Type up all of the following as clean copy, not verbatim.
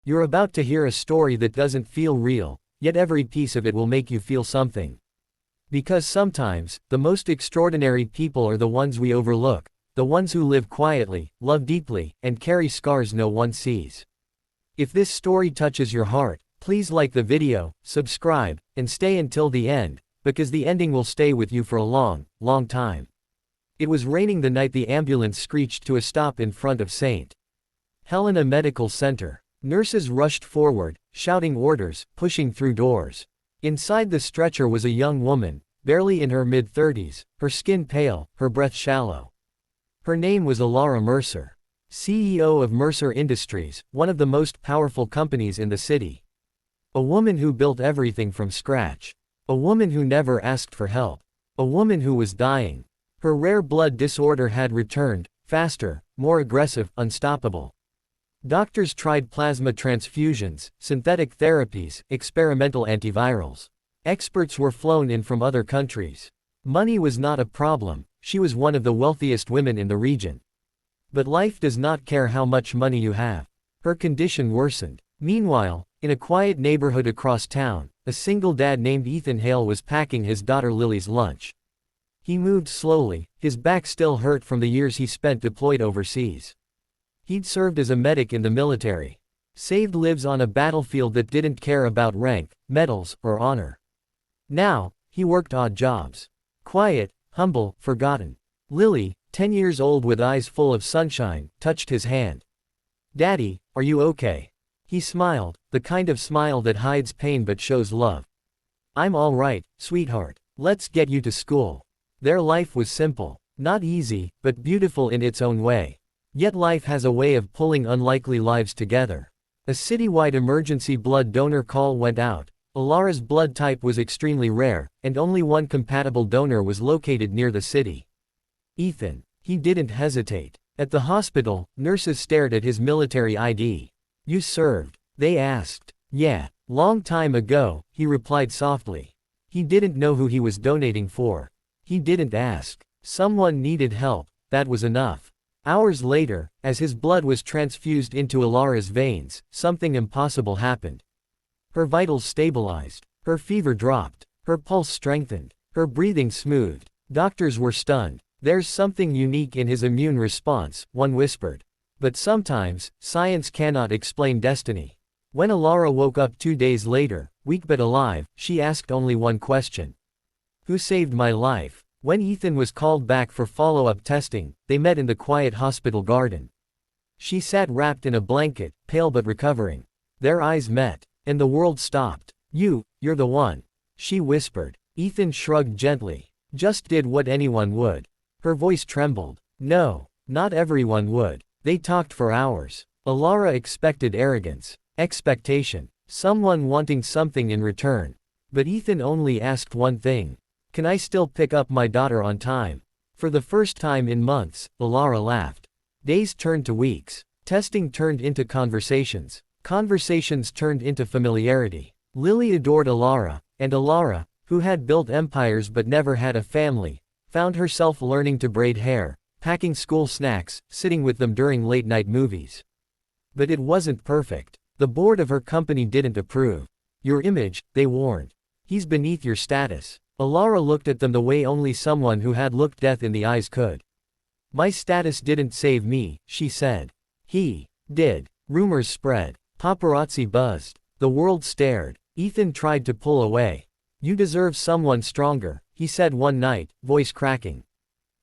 You're about to hear a story that doesn't feel real, yet every piece of it will make you feel something. Because sometimes, the most extraordinary people are the ones we overlook, the ones who live quietly, love deeply, and carry scars no one sees. If this story touches your heart, please like the video, subscribe, and stay until the end, because the ending will stay with you for a long, long time. It was raining the night the ambulance screeched to a stop in front of St. Helena Medical Center. Nurses rushed forward, shouting orders, pushing through doors. Inside the stretcher was a young woman, barely in her mid-30s, her skin pale, her breath shallow. Her name was Alara Mercer, CEO of Mercer Industries, one of the most powerful companies in the city. A woman who built everything from scratch. A woman who never asked for help. A woman who was dying. Her rare blood disorder had returned, faster, more aggressive, unstoppable. Doctors tried plasma transfusions, synthetic therapies, experimental antivirals. Experts were flown in from other countries. Money was not a problem, she was one of the wealthiest women in the region. But life does not care how much money you have. Her condition worsened. Meanwhile, in a quiet neighborhood across town, a single dad named Ethan Hale was packing his daughter Lily's lunch. He moved slowly, his back still hurt from the years he spent deployed overseas. He'd served as a medic in the military. Saved lives on a battlefield that didn't care about rank, medals, or honor. Now, he worked odd jobs. Quiet, humble, forgotten. Lily, 10 years old with eyes full of sunshine, touched his hand. "Daddy, are you okay?" He smiled, the kind of smile that hides pain but shows love. "I'm all right, sweetheart. Let's get you to school." Their life was simple. Not easy, but beautiful in its own way. Yet life has a way of pulling unlikely lives together. A citywide emergency blood donor call went out. Alara's blood type was extremely rare, and only one compatible donor was located near the city. Ethan. He didn't hesitate. At the hospital, nurses stared at his military ID. "You served?" they asked. "Yeah, long time ago," he replied softly. He didn't know who he was donating for. He didn't ask. Someone needed help, that was enough. Hours later, as his blood was transfused into Alara's veins, something impossible happened. Her vitals stabilized. Her fever dropped. Her pulse strengthened. Her breathing smoothed. Doctors were stunned. "There's something unique in his immune response," one whispered. But sometimes, science cannot explain destiny. When Alara woke up 2 days later, weak but alive, she asked only one question. "Who saved my life?" When Ethan was called back for follow-up testing, they met in the quiet hospital garden. She sat wrapped in a blanket, pale but recovering. Their eyes met, and the world stopped. You're the one," she whispered. Ethan shrugged gently. "Just did what anyone would." Her voice trembled. "No, not everyone would." They talked for hours. Alara expected arrogance, expectation, someone wanting something in return. But Ethan only asked one thing. "Can I still pick up my daughter on time?" For the first time in months, Alara laughed. Days turned to weeks. Testing turned into conversations. Conversations turned into familiarity. Lily adored Alara, and Alara, who had built empires but never had a family, found herself learning to braid hair, packing school snacks, sitting with them during late-night movies. But it wasn't perfect. The board of her company didn't approve. "Your image," they warned. "He's beneath your status." Alara looked at them the way only someone who had looked death in the eyes could. "My status didn't save me," she said. "He did." Rumors spread. Paparazzi buzzed. The world stared. Ethan tried to pull away. "You deserve someone stronger," he said one night, voice cracking.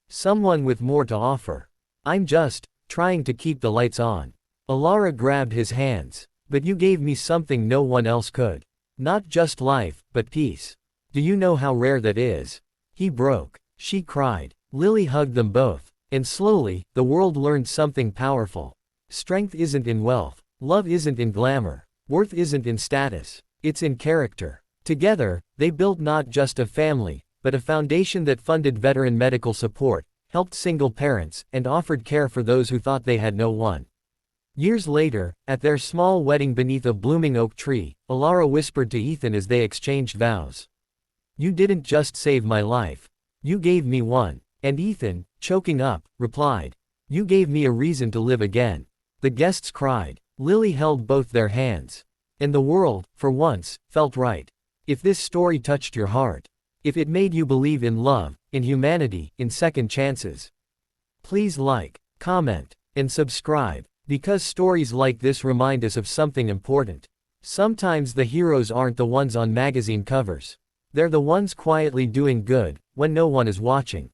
"Someone with more to offer. I'm just trying to keep the lights on." Alara grabbed his hands. "But you gave me something no one else could. Not just life, but peace. Do you know how rare that is?" He broke. She cried. Lily hugged them both. And slowly, the world learned something powerful. Strength isn't in wealth. Love isn't in glamour. Worth isn't in status. It's in character. Together, they built not just a family, but a foundation that funded veteran medical support, helped single parents, and offered care for those who thought they had no one. Years later, at their small wedding beneath a blooming oak tree, Alara whispered to Ethan as they exchanged vows. "You didn't just save my life. You gave me one." And Ethan, choking up, replied, "You gave me a reason to live again." The guests cried. Lily held both their hands. And the world, for once, felt right. If this story touched your heart, if it made you believe in love, in humanity, in second chances, please like, comment, and subscribe, because stories like this remind us of something important. Sometimes the heroes aren't the ones on magazine covers. They're the ones quietly doing good, when no one is watching.